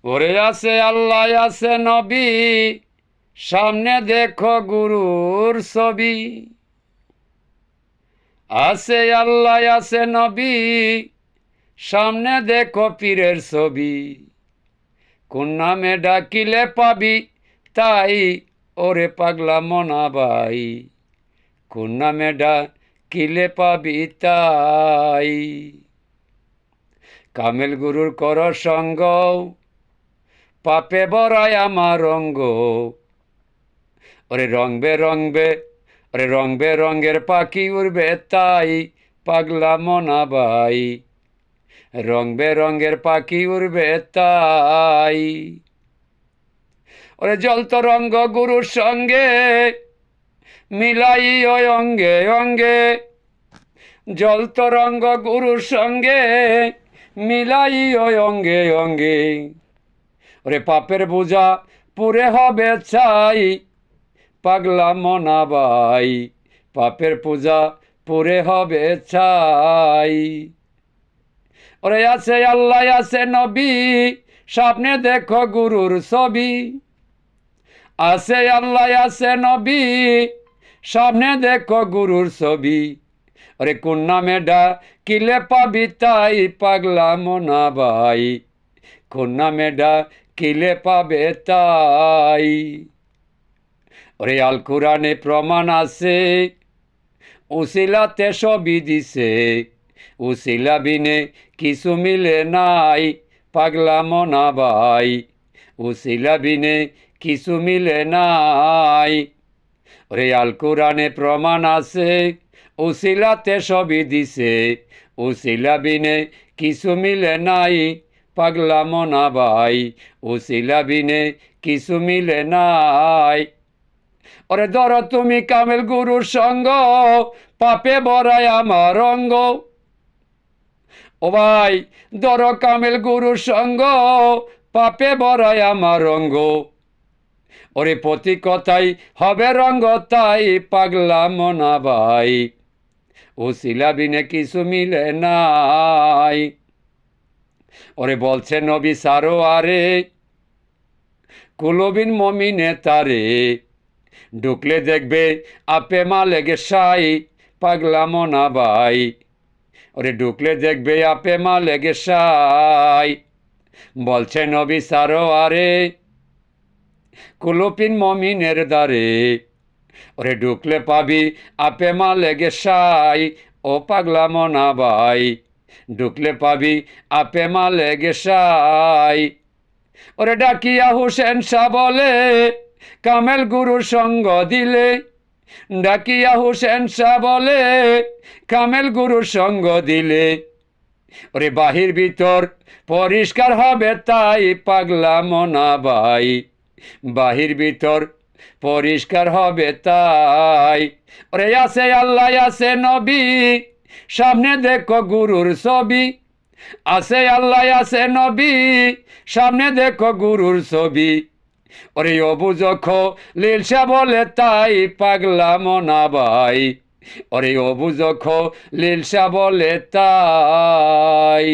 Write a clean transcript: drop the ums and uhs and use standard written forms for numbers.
ওরে আছে আল্লাহ আছে নবী, সামনে দেখো গুরুর ছবি। আছে আল্লাহ আছে নবী, সামনে দেখো পীরের ছবি। কোন নামে ডাকিলে পাবি তাই, ওরে পাগলা মনা ভাই। কোন নামে ডাকিলে পাবি তাই। কামেল গুরুর কর সঙ্গ, পাপে বড়াই আমার রঙ্গ। ওরে রং বেরঙ্গের পাখি উড়বে তাই, পাগলা মনা ভাই। রং বেরঙ্গের পাখি উড়বে তাই। ওরে জ্বলতো রঙ্গ গুরুর সঙ্গে, মিলাই ওই অঙ্গে অঙ্গে। জ্বলতো রঙ্গ গুরুর সঙ্গে, মিলাই ওই অঙ্গে অঙ্গে। ওরে পাপের বোঝা পুরে হবে ছাই, পাগলা মনা ভাই। পাপের পূজা পুরে হবে ছাই। ওরে আছে আল্লাহ আছে নবী, সামনে দেখো গুরুর ছবি। আছে আল্লাহ আছে নবী, সামনে দেখো গুরুর ছবি। ওরে কোন নামে ডাকিলে পাবি তাই, পাগলা মনা ভাই। কোন নামে ডাকিলে পাবে তাই। ওরে আল কোরআনে প্রমাণ আছে, উসিলাতে সবই দিছে। উসিলা বিনে কিছু মিলে নাই, পাগলা মনা ভাই। উসিলা বিনে কিছু মিলে নাই। ওরে আল কোরআনে প্রমাণ আছে, উসিলাতে সবই দিছে। উসিলা বিনে কিছু মিলে নাই, পাগলা মনা ভাই। উসিলা বিনে কিছু মিলে নাই। ওরে ধরো তুমি কামেল গুরুর সঙ্গ, পাপে ভরায় আমার অঙ্গ। ও ভাই, ধরো কামেল গুরুর সঙ্গ, পাপে ভরায় আমার অঙ্গ। ওরে প্রতি কথাই হবে রঙ্গ তাই, পাগলা মনা ভাই। উসিলা বিনে কিছু মিলে নাই। ওরে বলছে নবী সারো আরে, কুলবিন মমিনে তারে। ঢুকলে দেখবে আপে মালেগে সাই, পাগলা মনা ভাই। ওরে ঢুকলে দেখবে আপে মালেগে সাই। বলছে নবী সারো আরে, কুলুপিন মমিনের দ্বারে। ওরে ঢুকলে পাবি আপে মালেগে সাই, ও পাগলা মনা ভাই। ঢুকলে পাবি আপে মালেগে সাই। ওরে ডাকিয়া হুসেন শাহ বলে, কামেল গুরুর সঙ্গ দিলে। ডাকিয়া হুসেন শাহ বলে, কামেল গুরুর সঙ্গ দিলে। ওরে বাহির ভিতর পরিষ্কার হবে তাই, পাগলা মনা ভাই। বাহির ভিতর পরিষ্কার হবে তাই। ওরে আছে আল্লাহ আছে নবী, সামনে দেখো গুরুর ছবি। আছে আল্লাহ আছে নবী, সামনে দেখো গুরুর ছবি। ওরে অবুঝ খলিল বলে তাই, পাগলা মনা ভাই। ওরে অবুঝ খলিল বলে তাই।